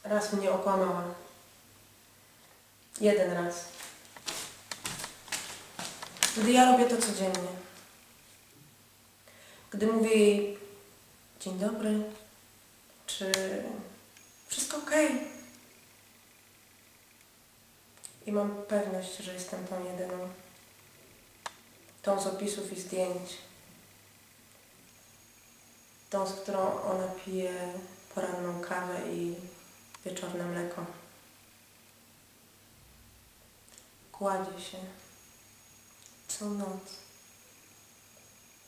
Raz mnie okłamała. Jeden raz. Gdy ja robię to codziennie. Gdy mówię jej dzień dobry, czy wszystko okej? I mam pewność, że jestem tą jedyną. Tą z opisów i zdjęć. Tą, z którą ona pije poranną kawę i wieczorne mleko. Kładzie się co noc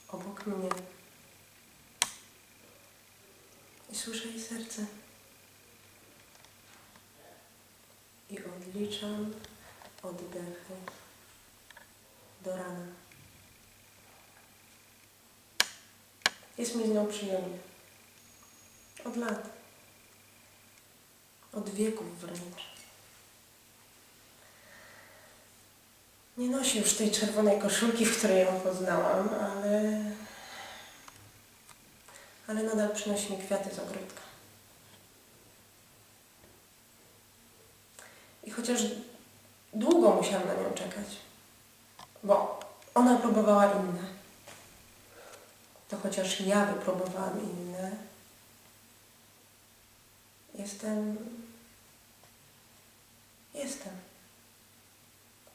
obok mnie i słyszę jej serce. I odliczam oddechy do rana. Jest mi z nią przyjemnie. Od lat. Od wieków wręcz. Nie nosi już tej czerwonej koszulki, w której ją poznałam, ale nadal przynosi mi kwiaty z ogródka. I chociaż długo musiałam na nią czekać, bo ona próbowała inne, to chociaż ja wypróbowałam inne, jestem.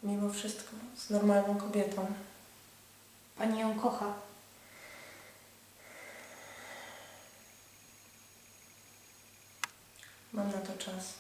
Mimo wszystko z normalną kobietą. Pani ją kocha. Mam na to czas.